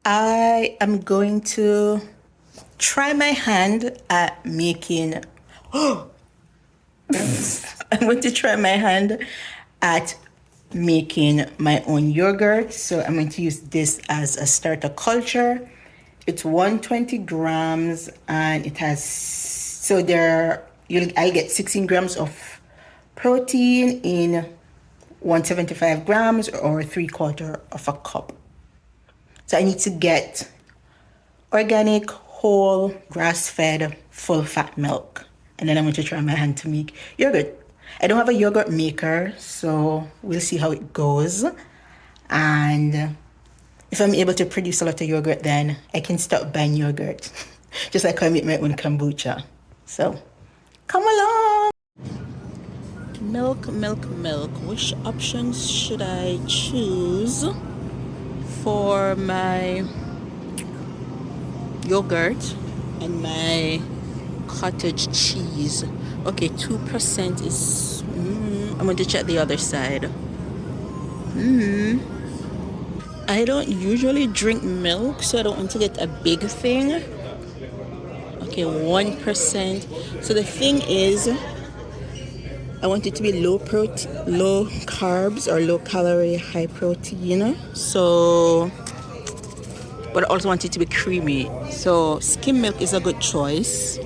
I am going to try my hand at making. I'm going to try my hand at making my own yogurt. So I'm going to use this as a starter culture. It's 120 grams and it has, so there, I'll get 16 grams of protein in 175 grams or 3/4 of a cup. So I need to get organic, whole, grass-fed, full-fat milk. And then I'm going to try my hand to make yogurt. I don't have a yogurt maker, so we'll see how it goes. And if I'm able to produce a lot of yogurt, then I can start buying yogurt, just like I make my own kombucha. So come along. Milk, milk, milk. Which options should I choose for my yogurt and my cottage cheese? Okay, 2% is. I'm going to check the other side. I don't usually drink milk, so I don't want to get a big thing. Okay, 1%. So the thing is, I want it to be low carbs or low calorie, high protein. So, but I also want it to be creamy. So skim milk is a good choice.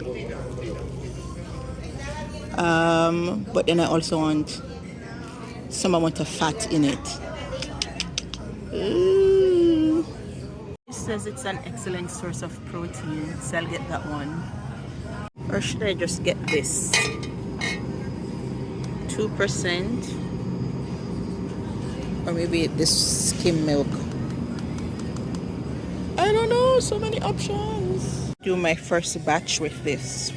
But then I also want some amount of fat in it. Ooh. It says it's an excellent source of protein, so I'll get that one. Or should I just get this? 2%. Or maybe this skim milk. I don't know, so many options. Do my first batch with this.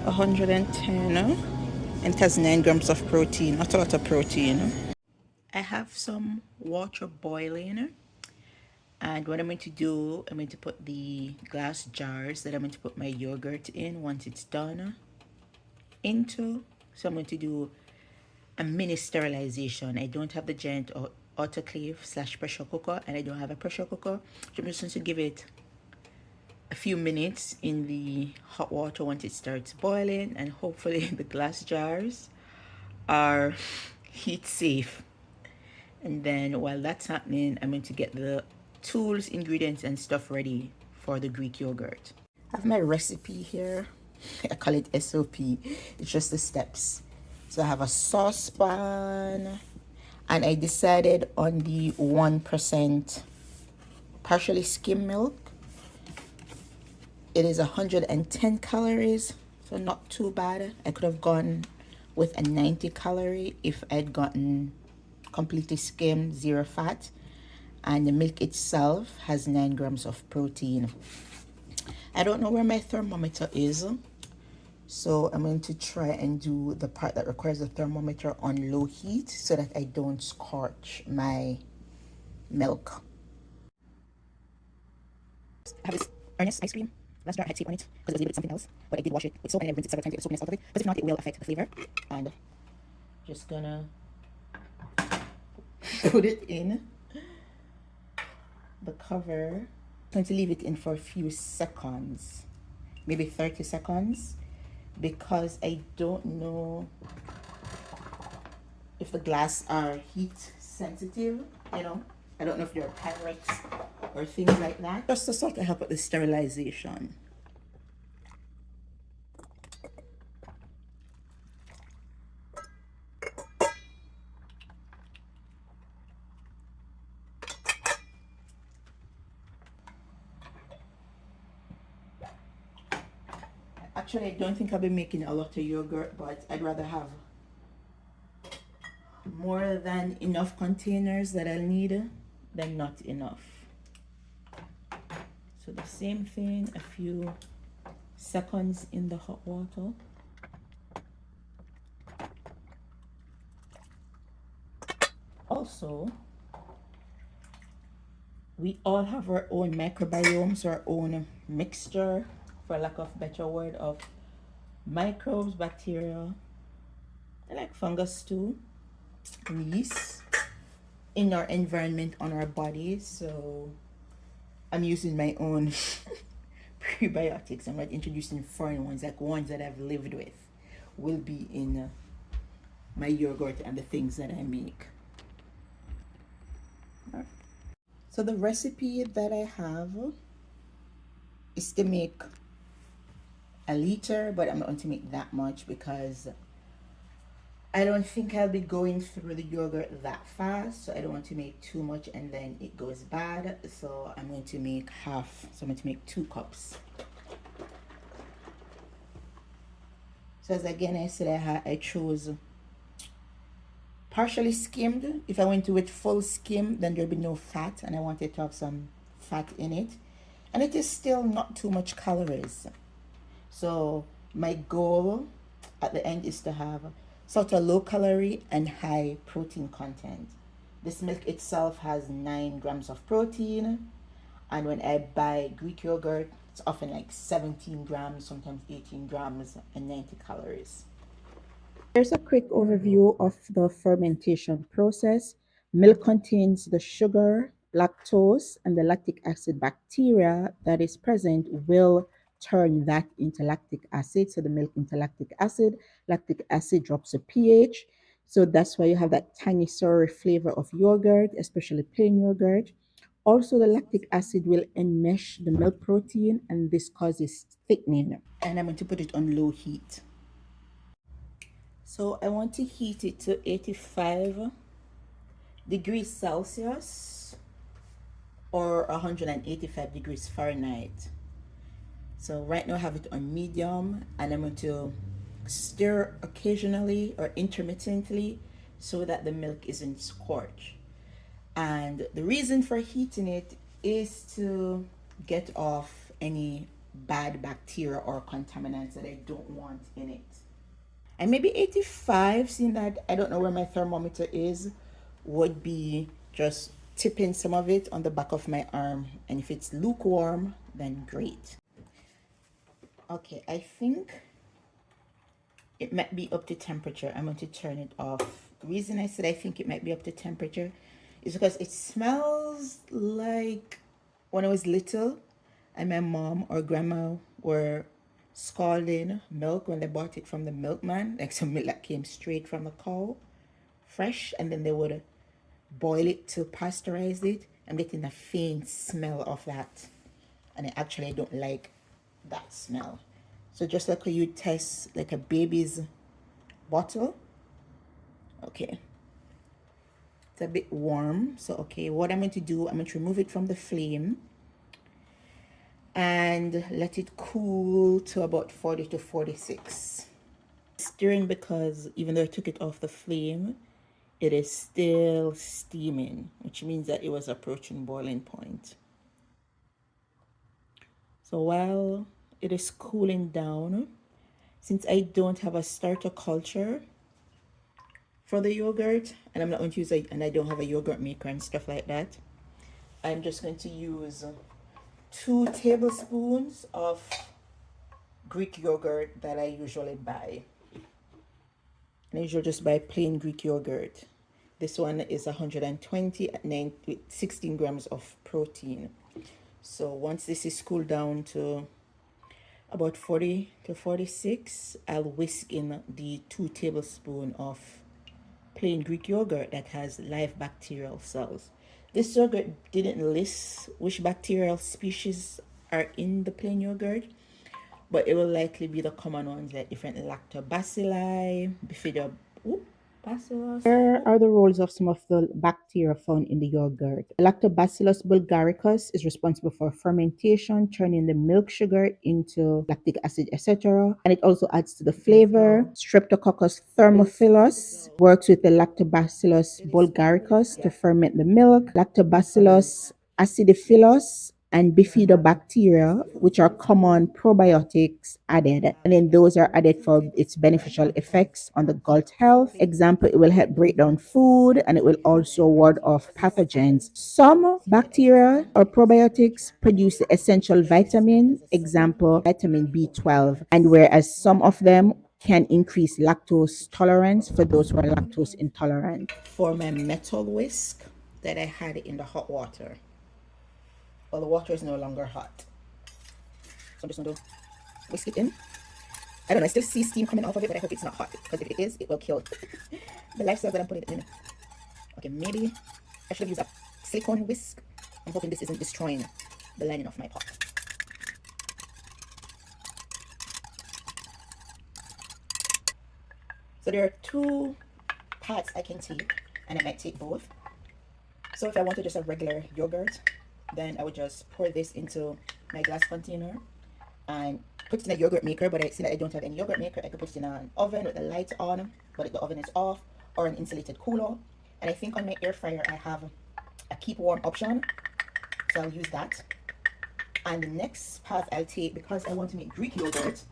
110, and it has 9 grams of protein, not a lot of protein. I have some water boiling, and what I'm going to do, I'm going to put the glass jars that I'm going to put my yogurt in once it's done into. So I'm going to do a mini sterilization. I don't have the giant autoclave / pressure cooker, and I don't have a pressure cooker. So I'm just going to give it a few minutes in the hot water once it starts boiling, and hopefully the glass jars are heat safe. And then while that's happening, I'm going to get the tools, ingredients, and stuff ready for the Greek yogurt. I have my recipe here. I call it SOP. It's just the steps. So I have a saucepan, and I decided on the 1% partially skim milk. It is 110 calories, so not too bad. I could have gone with a 90 calorie if I'd gotten completely skimmed, 0 fat. And the milk itself has 9 grams of protein. I don't know where my thermometer is, so I'm going to try and do the part that requires the thermometer on low heat so that I don't scorch my milk. I have this Ernest ice cream. Last jar I had tape on it because it was labeled something else, but I did wash it with soap and I rinsed it several times to get the soapiness out of it, because if not it will affect the flavor. And just gonna put it in the cover. I'm going to leave it in for a few seconds, maybe 30 seconds, because I don't know if the glass are heat sensitive, I don't know if they're Pyrex or things like that. Just to sort of help with the sterilization. Actually, I don't think I'll be making a lot of yogurt, but I'd rather have more than enough containers that I'll need than not enough. So the same thing, a few seconds in the hot water. Also, we all have our own microbiomes, our own mixture, for lack of better word, of microbes, bacteria, I like fungus too, yeast. in our environment on our bodies. So I'm using my own prebiotics. I'm not introducing foreign ones, like ones that I've lived with will be in my yogurt and the things that I make. So the recipe that I have is to make a liter, but I'm not going to make that much because I don't think I'll be going through the yogurt that fast, so I don't want to make too much and then it goes bad. So I'm going to make half. So I'm going to make 2 cups. So as again I said, I chose partially skimmed. If I went to it full skim, then there'll be no fat, and I wanted to have some fat in it. And it is still not too much calories. So my goal at the end is to have sort of low calorie and high protein content. This milk itself has 9 grams of protein, and when I buy Greek yogurt, it's often like 17 grams, sometimes 18 grams, and 90 calories. Here's a quick overview of the fermentation process. Milk contains the sugar, lactose, and the lactic acid bacteria that is present will turn that into lactic acid. So the milk into lactic acid drops the pH. So that's why you have that tangy, sour flavor of yogurt, especially plain yogurt. Also, the lactic acid will enmesh the milk protein, and this causes thickening. And I'm going to put it on low heat. So I want to heat it to 85 degrees Celsius or 185 degrees Fahrenheit. So right now I have it on medium, and I'm going to stir occasionally or intermittently so that the milk isn't scorched. And the reason for heating it is to get off any bad bacteria or contaminants that I don't want in it. And maybe 85, seeing that I don't know where my thermometer is, would be just tipping some of it on the back of my arm. And if it's lukewarm, then great. Okay, I think it might be up to temperature. I'm going to turn it off. The reason I said I think it might be up to temperature is because it smells like when I was little and my mom or grandma were scalding milk when they bought it from the milkman, like some milk that came straight from the cow, fresh, and then they would boil it to pasteurize it. I'm getting a faint smell of that, and I actually don't like that smell. So just like you test like a baby's bottle. Okay, it's a bit warm. So okay, what I'm going to do, I'm going to remove it from the flame and let it cool to about 40 to 46. Stirring because even though I took it off the flame, it is still steaming, which means that it was approaching boiling point. So while it is cooling down, since I don't have a starter culture for the yogurt, and I'm not going to use it, and I don't have a yogurt maker and stuff like that, I'm just going to use 2 tablespoons of Greek yogurt that I usually buy. And I usually just buy plain Greek yogurt. This one is 120 at 16 grams of protein. So once this is cooled down to about 40 to 46, I'll whisk in the 2 tablespoons of plain Greek yogurt that has live bacterial cells. This yogurt didn't list which bacterial species are in the plain yogurt, but it will likely be the common ones like different lactobacilli, bifidobacillus. Here are the roles of some of the bacteria found in the yogurt. Lactobacillus bulgaricus is responsible for fermentation, turning the milk sugar into lactic acid, etc. And it also adds to the flavor. Streptococcus thermophilus works with the Lactobacillus bulgaricus to ferment the milk. Lactobacillus acidophilus and bifidobacteria, which are common probiotics added. And then those are added for its beneficial effects on the gut health. Example, it will help break down food, and it will also ward off pathogens. Some bacteria or probiotics produce the essential vitamin, example, vitamin B12. And whereas some of them can increase lactose tolerance for those who are lactose intolerant. For my metal whisk, that I had in the hot water. Well, the water is no longer hot. So I'm just going to whisk it in. I don't know, I still see steam coming off of it, but I hope it's not hot, because if it is, it will kill the lifestyle that I'm putting it in. Okay, maybe I should have used a silicone whisk. I'm hoping this isn't destroying the lining of my pot. So there are two pots I can take, and I might take both. So if I wanted just a regular yogurt, then I would just pour this into my glass container and put it in a yogurt maker. But I see that I don't have any yogurt maker. I could put it in an oven with the light on, but the oven is off, or an insulated cooler. And I think on my air fryer I have a keep warm option, so I'll use that. And the next path I'll take, because I want to make Greek yogurt,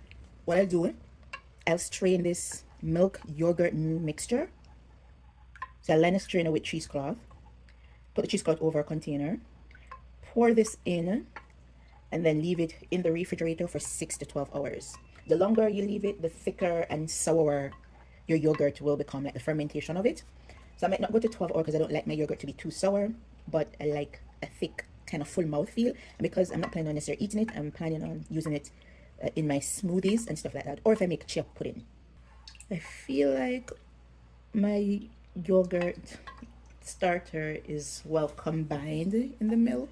what I'll do, I'll strain this milk yogurt mixture. So I'll line a strainer with cheesecloth, put the cheesecloth over a container, pour this in, and then leave it in the refrigerator for 6 to 12 hours. The longer you leave it, the thicker and sourer your yogurt will become, like the fermentation of it. So I might not go to 12 hours because I don't like my yogurt to be too sour, but I like a thick, kind of full mouth feel. And because I'm not planning on necessarily eating it, I'm planning on using it in my smoothies and stuff like that, or if I make chia pudding. I feel like my yogurt starter is well combined in the milk.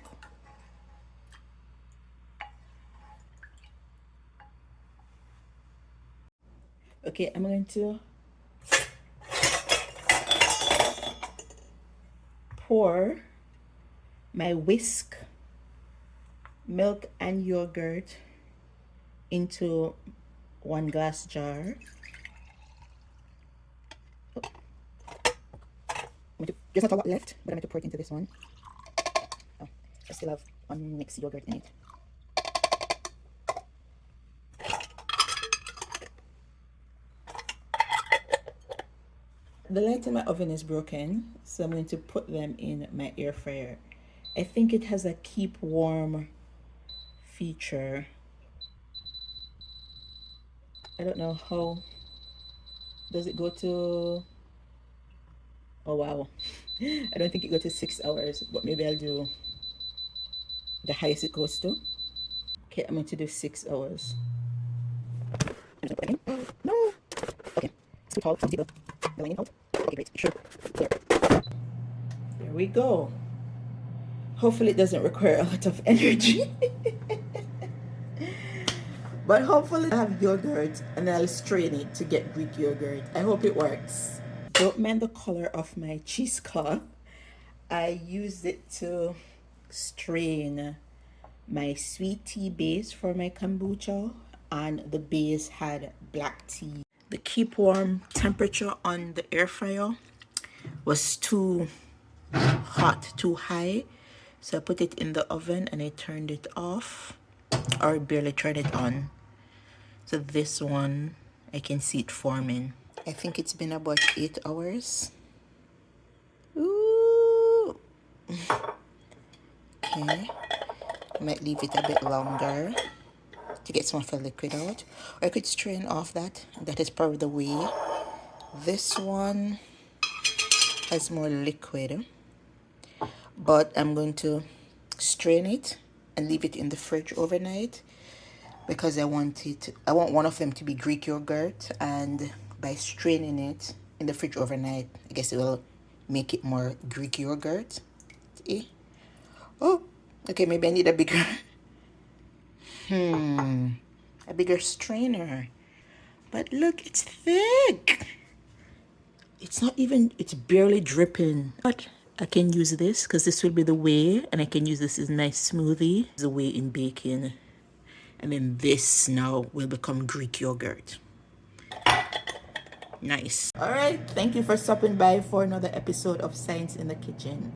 Okay, I'm going to pour my whisk, milk and yogurt into 1 glass jar. There's not a lot left, but I'm going to pour it into this one. Oh, I still have unmixed yogurt in it. The light in my oven is broken, so I'm going to put them in my air fryer. I think it has a keep warm feature. I don't know how. Does it go to... Oh wow. I don't think it goes to 6 hours, but maybe I'll do the highest it goes to. Okay, I'm going to do 6 hours. No! Okay, it's too tall, the lining out. Okay, great, sure, there. There we go. Hopefully it doesn't require a lot of energy. But hopefully I have yogurt and I'll strain it to get Greek yogurt. I hope it works. Don't mind the color of my cheesecloth. I used it to strain my sweet tea base for my kombucha, and the base had black tea. The keep warm temperature on the air fryer was too hot, too high, so I put it in the oven and I turned it off, or barely turned it on. So this one, I can see it forming. I think it's been about 8 hours. Ooh. Okay, I might leave it a bit longer to get some of the liquid out, or I could strain off that. That is probably the way. This one has more liquid, but I'm going to strain it and leave it in the fridge overnight, because I want one of them to be Greek yogurt, and by straining it in the fridge overnight, I guess it will make it more Greek yogurt. Oh, okay, maybe I need a bigger a bigger strainer. But look, it's thick. It's not even, it's barely dripping. But I can use this because this will be the whey, and I can use this as my smoothie. The whey in baking. And then this now will become Greek yogurt. Nice. All right, thank you for stopping by for another episode of Science in the Kitchen.